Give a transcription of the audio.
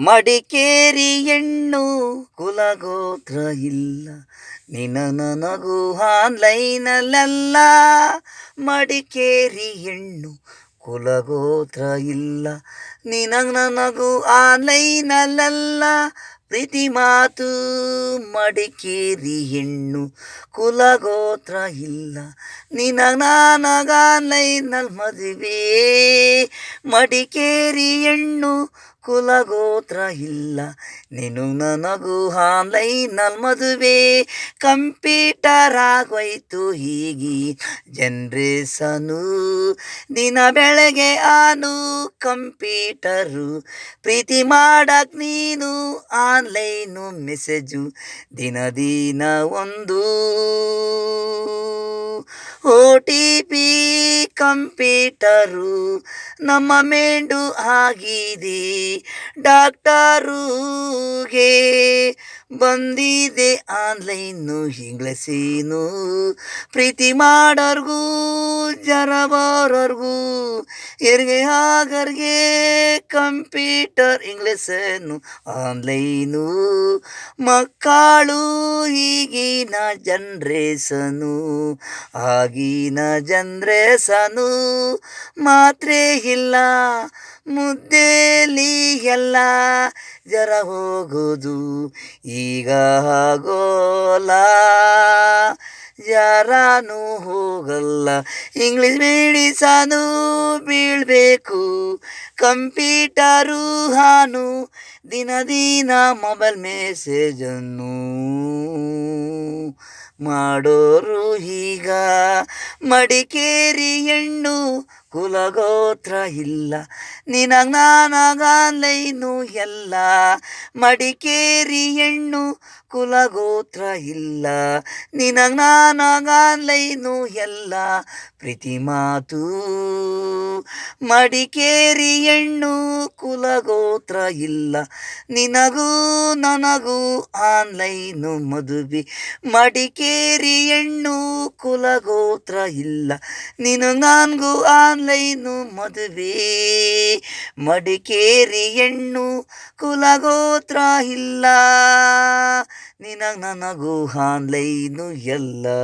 ಮಡಿಕೇರಿ ಹೆಣ್ಣು ಕುಲಗೋತ್ರ ಇಲ್ಲ, ನಿನ ನನಗೂ ಆನ್ಲೈನಲ್ಲ. ಮಡಿಕೇರಿ ಹೆಣ್ಣು ಕುಲಗೋತ್ರ ಇಲ್ಲ, ನಿನ ನನಗೂ ಆನ್ಲೈನಲ್ಲ. ಪ್ರೀತಿ ಮಾತು ಮಡಿಕೇರಿ ಹೆಣ್ಣು ಕುಲಗೋತ್ರ ಇಲ್ಲ, ನಿನ ನನಗ ಆನ್ಲೈನಲ್ಲಿ ಮದುವೆ. ಮಡಿಕೇರಿ ಹೆಣ್ಣು ಕುಲಗೋತ್ರ ಇಲ್ಲ, ನೀನು ನನಗೂ ಆನ್ಲೈನಲ್ಲಿ ಮದುವೆ. ಕಂಪ್ಯೂಟರ್ ಆಗೋಯ್ತು ಹೀಗಿ ಜನ್ರೇಷನು, ದಿನ ಬೆಳಗ್ಗೆ ಆನು ಕಂಪ್ಯೂಟರು. ಪ್ರೀತಿ ಮಾಡಕ್ ನೀನು ಆನ್ಲೈನು ಮೆಸೇಜು, ದಿನ ದಿನ ಒಂದು OTP ಕಂಪ್ಯೂಟರು. ನಮ್ಮ ಮೆಂಡು ಆಗಿದೆ ಡಾಕ್ಟರುಗೆ, ಬಂದಿದೆ ಆನ್ಲೈನು ಇಂಗ್ಲೀಷೇನು. ಪ್ರೀತಿ ಮಾಡೋರ್ಗೂ ಜರ ಬರೋರ್ಗೂ ಹೆರಿಗೆ ಆಗರ್ಗೆ ಕಂಪ್ಯೂಟರ್ ಇಂಗ್ಲೀಷನು ಆನ್ಲೈನು. ಮಕ್ಕಳು ಈಗಿನ ಜನ್ರೇಷನು, ಆಗಿನ ಜನ್ರೇಷನು. ಮಾತ್ರೆ ಇಲ್ಲ ಮುದ್ದೆಲಿ ಎಲ್ಲ, ಜರ ಹೋಗೋದು ಈಗ ಆಗೋಲ್ಲ, ಯಾರಾನು ಹೋಗಲ್ಲ. ಇಂಗ್ಲೀಷ್ ಮೆಡಿಸನು ಬೀಳಬೇಕು ಕಂಪ್ಯೂಟರು ಹಾನು, ದಿನ ದಿನ ಮೊಬೈಲ್ ಮೆಸೇಜನ್ನು ಮಾಡೋರು ಈಗ. ಮಡಿಕೇರಿ ಹೆಣ್ಣು ಕುಲಗೋತ್ರ ಇಲ್ಲ, ನಿನಗ ನನಗ ಆನ್ಲೈನು ಎಲ್ಲ. ಮಡಿಕೇರಿ ಹೆಣ್ಣು ಕುಲಗೋತ್ರ ಇಲ್ಲ, ನಿನಗ ನನಗ ಆನ್ಲೈನು ಎಲ್ಲ. ಪ್ರೀತಿ ಮಾತು ಮಡಿಕೇರಿ ಹೆಣ್ಣು ಕುಲಗೋತ್ರ ಇಲ್ಲ, ನಿನಗೂ ನನಗೂ ಆನ್ಲೈನು ಮದುವೆ. ಮಡಿಕೇರಿ ಹೆಣ್ಣು ಕುಲಗೋತ್ರ ಇಲ್ಲ, ನೀನು ನನಗೂ ಆನ್ಲೈನು ಮದುವೆ. ಮಡಿಕೇರಿ ಹೆಣ್ಣು ಕುಲಗೋತ್ರ ಇಲ್ಲ, ನಿನಗ ನನಗೂ ಆನ್ಲೈನು ಎಲ್ಲ.